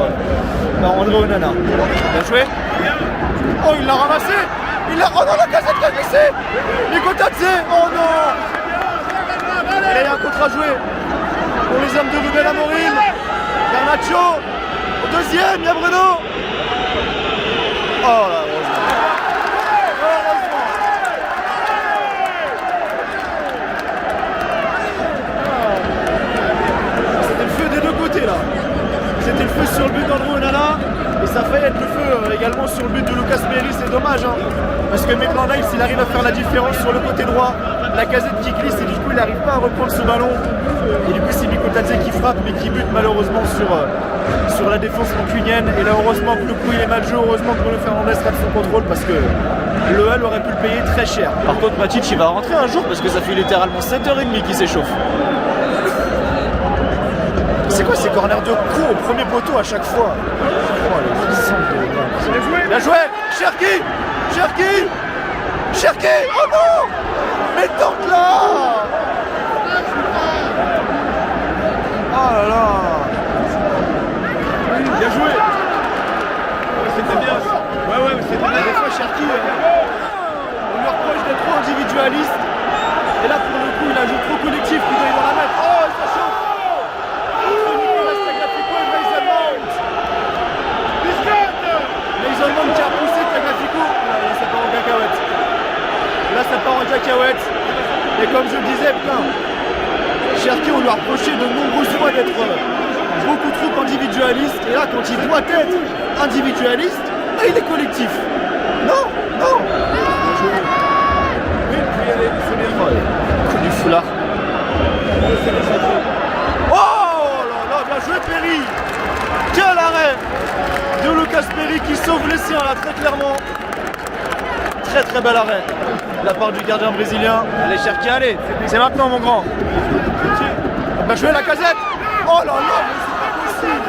André Onana. Bien joué. Oh il l'a ramassé. Oh non, Lacazette qui a glissé. Mikotadze. Oh non. Il y a un contre à jouer pour les hommes de Ruben Amorim. Garnacho au deuxième, il y a Bruno. Oh là, heureusement. C'était le feu des deux côtés là. C'était le feu sur le but d'André Onana et ça fait être le feu également sur le but de Lucas Perry. C'est dommage hein, parce que Maitland Niles il arrive à faire la différence sur le côté droit. Lacazette qui glisse et du coup il n'arrive pas à reprendre ce ballon et du coup c'est Mikotadze qui frappe mais qui bute malheureusement sur la défense mancunienne. Et là heureusement que le coup il est mal joué, heureusement que Bruno Fernandes rate son contrôle parce que le L aurait pu le payer très cher. Par contre Matic il va rentrer un jour parce que ça fait littéralement 7h30 qu'il s'échauffe. C'est quoi ces corners de con au premier poteau à chaque fois? Oh les centres de... Bien joué. Cherki. Oh non. Mais tente là. Oh là là. Bien joué. C'était bien. Ouais, c'était bien. Des fois Cherki, on lui reproche d'être trop individualiste. Et là pour le coup il a joué trop collectif, il doit y dans la mettre. Oh ça chauffe. Nicolas Tagliafico et Mason Mount. Mason Mount qui a poussé Tagliafico. Là ça part en cacahuète. Et comme je le disais, putain, Cherki on lui a reproché de nombreuses fois d'être beaucoup trop individualiste. Et là quand il doit être individualiste, là, il est collectif. Non. C'est bien. Coup du foulard. Oh là, bien joué Perry. Quel arrêt de Lucas Perry qui sauve les siens là très clairement. Très bel arrêt de la part du gardien brésilien. Allez Cherki, allez, c'est maintenant mon grand. Bien joué Lacazette. Oh là là, mais c'est pas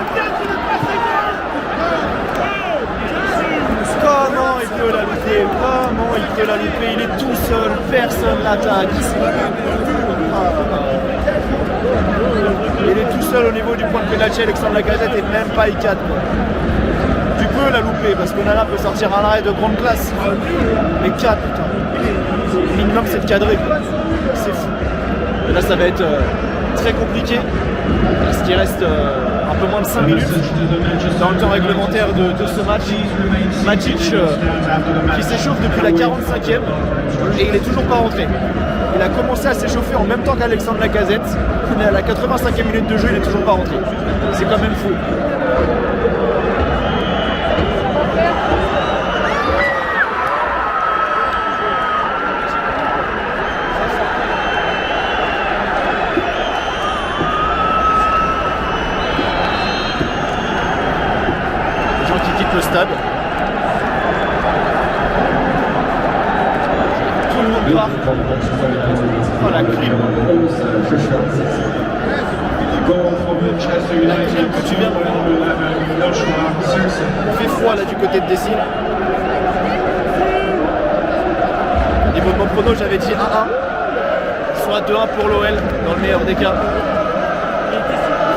possible. Comment il peut la louper? Il est tout seul, personne l'attaque. Il est tout seul au niveau du point de pénalty. Alexandre Lacazette et même pas I4. Tu peux la louper parce que Nana peut sortir un arrêt de grande classe. Mais 4 putain. Le minimum c'est de cadrer. C'est fou. Et là ça va être très compliqué. Parce qu'il reste un peu moins de 5 minutes dans le temps réglementaire de ce match. Matic qui s'échauffe depuis la 45e et il est toujours pas rentré. Il a commencé à s'échauffer en même temps qu'Alexandre Lacazette. Mais à la 85e minute de jeu il est toujours pas rentré. C'est quand même fou. Le stade. Tout le monde part. Oh la clim. La clim que tu viens de voir. Il fait froid là du côté de Dessine. Niveau de mon prono j'avais dit 1-1. Soit 2-1 pour l'OL dans le meilleur des cas.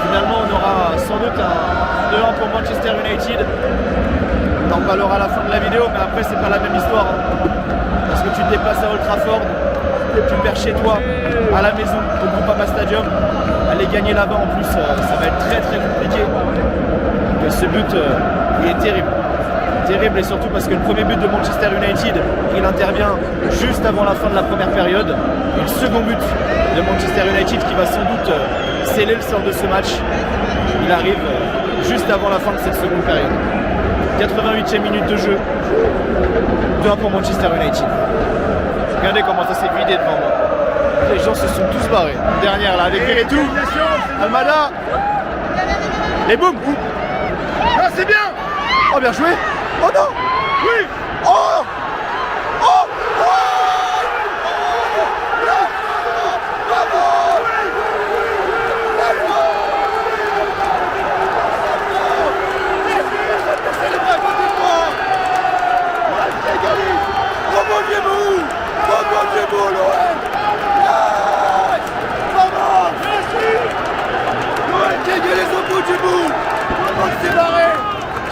Finalement on aura sans doute un 2-1 pour Manchester United. On en parlera à la fin de la vidéo, mais après c'est pas la même histoire. Parce que tu te déplaces à Old Trafford, tu perds chez toi, à la maison, au Groupama Stadium. Aller gagner là-bas en plus, ça va être très compliqué. Et ce but, il est terrible. terrible et surtout parce que le premier but de Manchester United, il intervient juste avant la fin de la première période. Et le second but de Manchester United qui va sans doute sceller le sort de ce match, il arrive juste avant la fin de cette seconde période. 88e minute de jeu, 2-1 pour Manchester United. Regardez comment ça s'est vidé devant moi. Les gens se sont tous barrés. Dernière là avec Veretout, Almada. Et boum. Ah, c'est bien. Oh, bien joué. Oh non. Oui. Oh. Oh.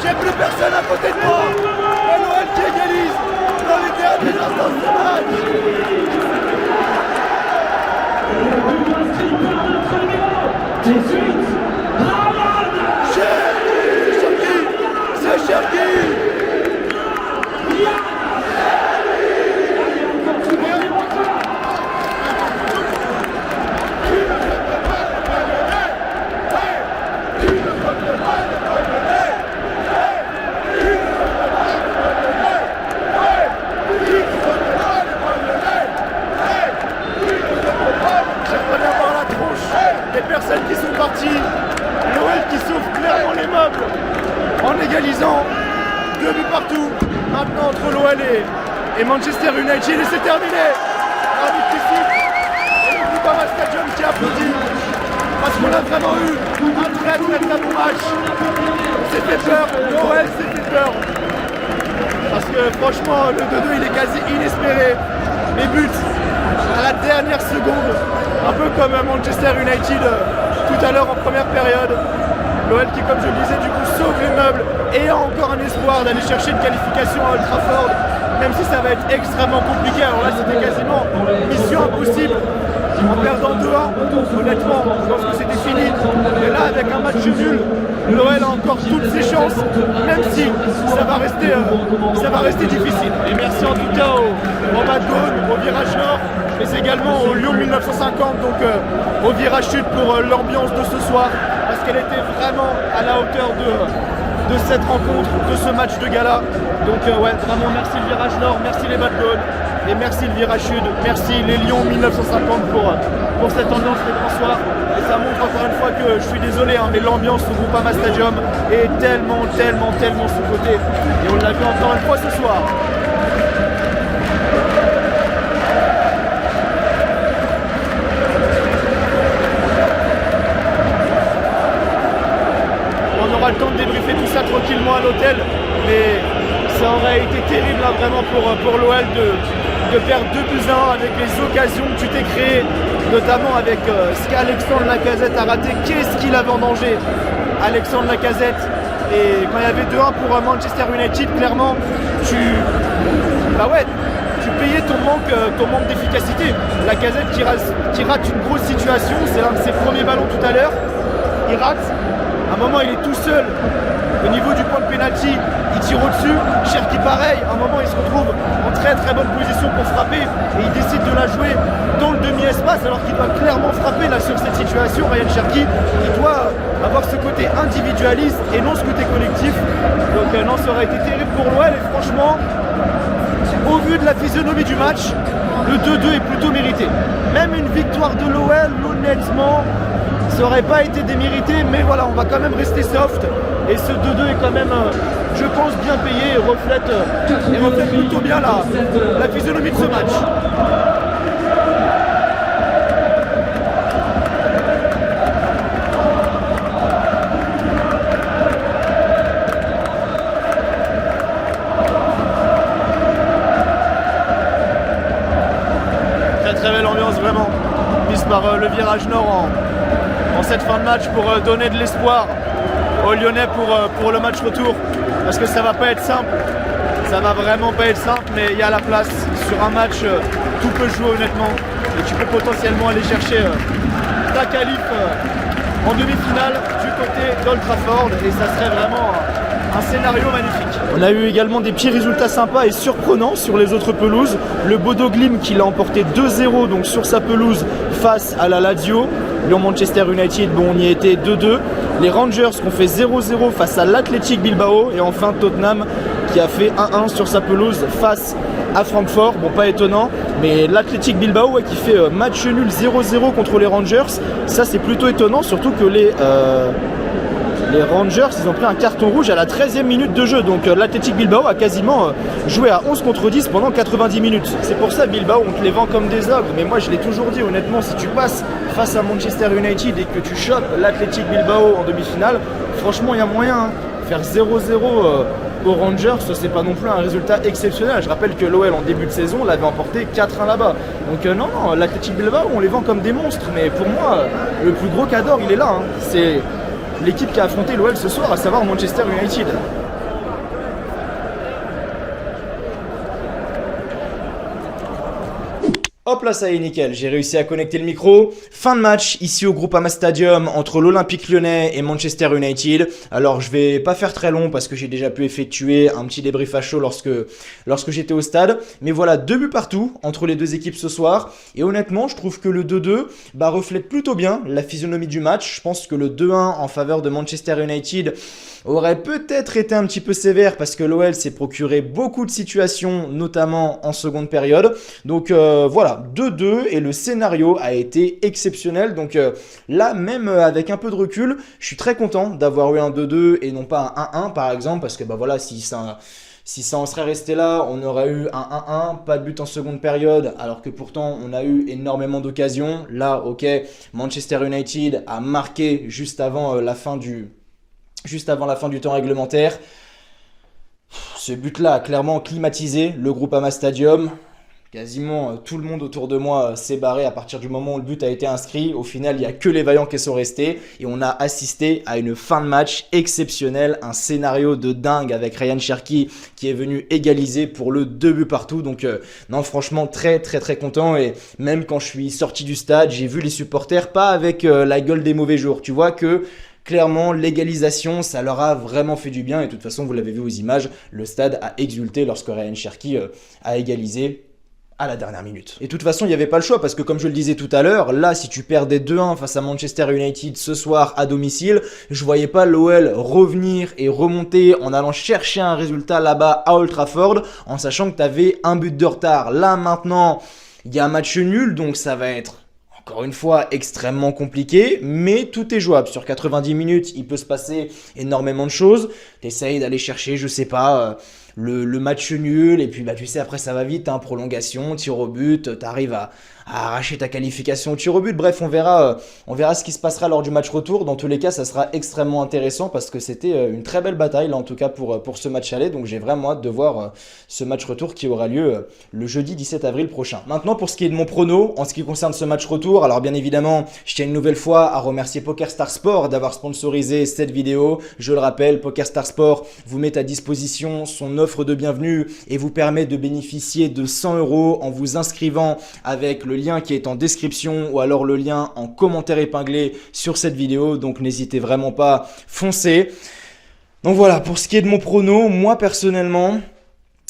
J'ai plus personne à côté de moi. Et l'OL qui égalise dans les derniers instants de ce match. C'est Cherki. Personnes qui sont parties, l'OL qui sauve clairement les meubles en égalisant 2 buts partout. Maintenant entre l'OL et Manchester United et c'est terminé. L'arbitre qui siffle et le Groupama Stadium qui applaudit parce qu'on a vraiment eu un très bon match. On s'est fait peur, l'OL s'est fait peur parce que franchement le 2-2 il est quasi inespéré. Les buts à la dernière seconde, un peu comme Manchester United tout à l'heure en première période. L'OL qui, comme je le disais, du coup sauve les meubles et a encore un espoir d'aller chercher une qualification à Old Trafford, même si ça va être extrêmement compliqué. Alors là c'était quasiment mission impossible. En perdant 2-1, honnêtement, je pense que c'était fini. Et là avec un match nul, l'OL a encore toutes ses chances, même si ça va rester difficile. Et merci en tout cas au Bad Gone, au Virage Nord, mais également au Lyon 1950, donc au Virage Sud pour l'ambiance de ce soir, parce qu'elle était vraiment à la hauteur de cette rencontre, de ce match de gala. Donc ouais, vraiment merci le Virage Nord, merci les Bad Gone, et merci le Virage Sud, merci les Lyon 1950 pour cette ambiance des grands soirs. Et ça montre encore une fois que je suis désolé, hein, mais l'ambiance au Groupama Stadium est tellement sous-cotée. Et on l'a vu encore une fois ce soir. On aura le temps de débriefer tout ça tranquillement à l'hôtel, mais ça aurait été terrible hein, vraiment pour l'OL de perdre 2-1 avec les occasions que tu t'es créées, notamment avec ce qu'Alexandre Lacazette a raté. Qu'est-ce qu'il avait en danger, Alexandre Lacazette? Et quand il y avait 2-1 pour Manchester United, clairement, tu payais ton manque d'efficacité. Lacazette qui rate une grosse situation, c'est l'un de ses premiers ballons tout à l'heure, il rate. À un moment il est tout seul au niveau du point de pénalty, il tire au-dessus. Cherki pareil, à un moment il se retrouve en très bonne position pour frapper et il décide de la jouer dans le demi-espace alors qu'il doit clairement frapper là sur cette situation. Ryan Cherki, il doit avoir ce côté individualiste et non ce côté collectif. Donc non, ça aurait été terrible pour l'OL et franchement, au vu de la physionomie du match, le 2-2 est plutôt mérité. Même une victoire de l'OL, honnêtement, ça aurait pas été démérité, mais voilà, on va quand même rester soft. Et ce 2-2 est quand même, je pense, bien payé et reflète plutôt bien la physionomie de ce match. Très belle ambiance vraiment, mise par le Virage Nord en cette fin de match pour donner de l'espoir aux Lyonnais pour le match retour, parce que ça va pas être simple, ça va vraiment pas être simple, mais il y a la place sur un match, tout peut jouer honnêtement, et tu peux potentiellement aller chercher ta qualif en demi-finale du côté d'Old Trafford, et ça serait vraiment un scénario magnifique. On a eu également des petits résultats sympas et surprenants sur les autres pelouses. Le Bodo Glimt qui l'a emporté 2-0 donc sur sa pelouse face à la Lazio. Lyon-Manchester United, bon, on y était 2-2. Les Rangers qui ont fait 0-0 face à l'Athletic Bilbao. Et enfin Tottenham qui a fait 1-1 sur sa pelouse face à Francfort. Bon, pas étonnant, mais l'Athletic Bilbao ouais, qui fait match nul 0-0 contre les Rangers. Ça c'est plutôt étonnant, surtout que les Rangers, ils ont pris un carton rouge à la 13e minute de jeu. Donc l'Athletic Bilbao a quasiment joué à 11 contre 10 pendant 90 minutes. C'est pour ça Bilbao, on te les vend comme des ogres. Mais moi je l'ai toujours dit, honnêtement, si tu passes face à Manchester United et que tu chopes l'Athletic Bilbao en demi-finale, franchement il y a moyen. Hein. Faire 0-0 aux Rangers, c'est pas non plus un résultat exceptionnel. Je rappelle que l'OL en début de saison l'avait emporté 4-1 là-bas. Donc non, l'Athletic Bilbao, on les vend comme des monstres. Mais pour moi, le plus gros cadeau, il est là. Hein. C'est l'équipe qui a affronté l'OL ce soir, à savoir Manchester United. Hop là, ça y est, nickel, j'ai réussi à connecter le micro. Fin de match ici au Groupama Stadium entre l'Olympique Lyonnais et Manchester United. Alors je vais pas faire très long parce que j'ai déjà pu effectuer un petit débrief à chaud lorsque j'étais au stade. Mais voilà, 2 buts partout entre les deux équipes ce soir. Et honnêtement, je trouve que le 2-2 reflète plutôt bien la physionomie du match. Je pense que le 2-1 en faveur de Manchester United aurait peut-être été un petit peu sévère parce que l'OL s'est procuré beaucoup de situations, notamment en seconde période. Donc voilà, 2-2 et le scénario a été exceptionnel. Donc là, même avec un peu de recul, je suis très content d'avoir eu un 2-2 et non pas un 1-1 par exemple, parce que voilà, si ça en serait resté là, on aurait eu un 1-1, pas de but en seconde période, alors que pourtant on a eu énormément d'occasions. Là, ok, Manchester United a marqué juste avant la fin du temps réglementaire. Ce but-là a clairement climatisé le Groupama Stadium. Quasiment tout le monde autour de moi s'est barré à partir du moment où le but a été inscrit. Au final, il n'y a que les vaillants qui sont restés. Et on a assisté à une fin de match exceptionnelle. Un scénario de dingue avec Ryan Cherki qui est venu égaliser pour le 2 buts partout. Donc non, franchement, très très très content. Et même quand je suis sorti du stade, j'ai vu les supporters pas avec la gueule des mauvais jours. Tu vois que clairement, l'égalisation, ça leur a vraiment fait du bien. Et de toute façon, vous l'avez vu aux images, le stade a exulté lorsque Ryan Cherki a égalisé à la dernière minute. Et de toute façon, il n'y avait pas le choix parce que comme je le disais tout à l'heure, là, si tu perdais 2-1 face à Manchester United ce soir à domicile, je voyais pas l'OL revenir et remonter en allant chercher un résultat là-bas à Old Trafford en sachant que tu avais un but de retard. Là, maintenant, il y a un match nul, donc ça va être encore une fois extrêmement compliqué, mais tout est jouable. Sur 90 minutes, il peut se passer énormément de choses. Tu essayes d'aller chercher, je sais pas, le match nul, et puis tu sais, après ça va vite, hein, prolongation, tir au but, tu arrives à arracher ta qualification au tir au but. Bref, on verra ce qui se passera lors du match retour. Dans tous les cas, ça sera extrêmement intéressant parce que c'était une très belle bataille, là, en tout cas pour ce match aller. Donc j'ai vraiment hâte de voir ce match retour qui aura lieu le jeudi 17 avril prochain. Maintenant, pour ce qui est de mon prono, en ce qui concerne ce match retour, alors bien évidemment, je tiens une nouvelle fois à remercier PokerStars Sport d'avoir sponsorisé cette vidéo. Je le rappelle, PokerStars Sport vous met à disposition son offre de bienvenue et vous permet de bénéficier de 100 € en vous inscrivant avec le lien qui est en description ou alors le lien en commentaire épinglé sur cette vidéo. Donc n'hésitez vraiment pas, foncez. Donc voilà, pour ce qui est de mon prono, moi personnellement,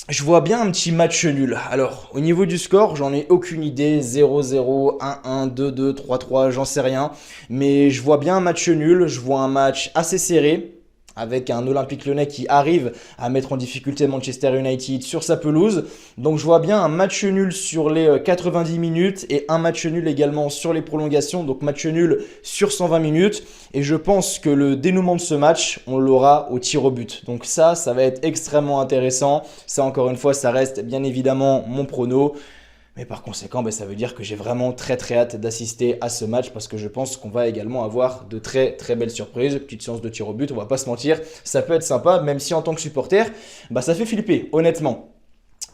je vois bien un petit match nul. Alors, au niveau du score, j'en ai aucune idée. 0-0, 1-1, 2-2, 3-3, j'en sais rien. Mais je vois bien un match nul. Je vois un match assez serré avec un Olympique Lyonnais qui arrive à mettre en difficulté Manchester United sur sa pelouse. Donc je vois bien un match nul sur les 90 minutes et un match nul également sur les prolongations. Donc match nul sur 120 minutes. Et je pense que le dénouement de ce match, on l'aura au tir au but. Donc ça va être extrêmement intéressant. Ça, encore une fois, ça reste bien évidemment mon prono. Mais par conséquent, ça veut dire que j'ai vraiment très très hâte d'assister à ce match parce que je pense qu'on va également avoir de très très belles surprises. Petite séance de tir au but, on va pas se mentir, ça peut être sympa, même si en tant que supporter, ça fait flipper, honnêtement.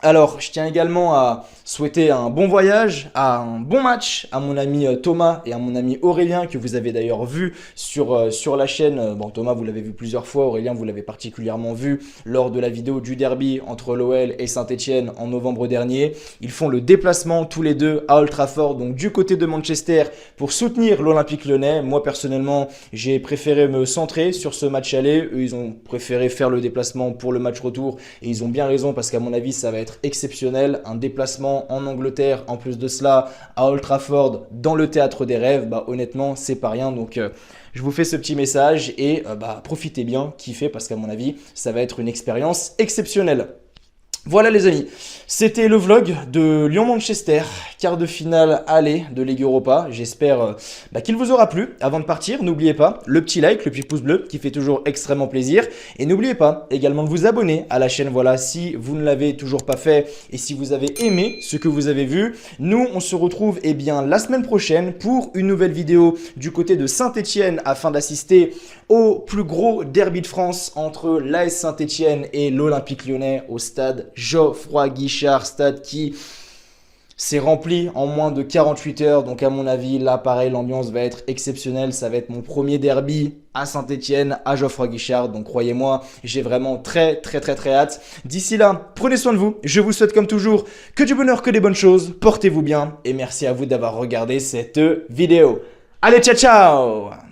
Alors, je tiens également à souhaiter un bon voyage, un bon match à mon ami Thomas et à mon ami Aurélien, que vous avez d'ailleurs vu sur la chaîne. Bon, Thomas, vous l'avez vu plusieurs fois, Aurélien, vous l'avez particulièrement vu lors de la vidéo du derby entre l'OL et Saint-Etienne en novembre dernier. Ils font le déplacement tous les deux à Old Trafford, donc du côté de Manchester, pour soutenir l'Olympique Lyonnais. Moi, personnellement, j'ai préféré me centrer sur ce match aller. Eux, ils ont préféré faire le déplacement pour le match retour et ils ont bien raison parce qu'à mon avis, ça va être exceptionnel, un déplacement en Angleterre, en plus de cela à Old Trafford, dans le théâtre des rêves, bah honnêtement c'est pas rien, donc je vous fais ce petit message et profitez bien, kiffez parce qu'à mon avis ça va être une expérience exceptionnelle. Voilà les amis, c'était le vlog de Lyon-Manchester, quart de finale aller de Ligue Europa. J'espère qu'il vous aura plu. Avant de partir, n'oubliez pas le petit like, le petit pouce bleu qui fait toujours extrêmement plaisir. Et n'oubliez pas également de vous abonner à la chaîne, voilà, si vous ne l'avez toujours pas fait et si vous avez aimé ce que vous avez vu. Nous, on se retrouve la semaine prochaine pour une nouvelle vidéo du côté de Saint-Etienne afin d'assister au plus gros derby de France entre l'AS Saint-Etienne et l'Olympique Lyonnais au stade Geoffroy Guichard, stade qui s'est rempli en moins de 48 heures. Donc à mon avis, là pareil, l'ambiance va être exceptionnelle. Ça va être mon premier derby à Saint-Etienne, à Geoffroy Guichard. Donc croyez-moi, j'ai vraiment très hâte. D'ici là, prenez soin de vous. Je vous souhaite comme toujours que du bonheur, que des bonnes choses. Portez-vous bien et merci à vous d'avoir regardé cette vidéo. Allez, ciao ciao!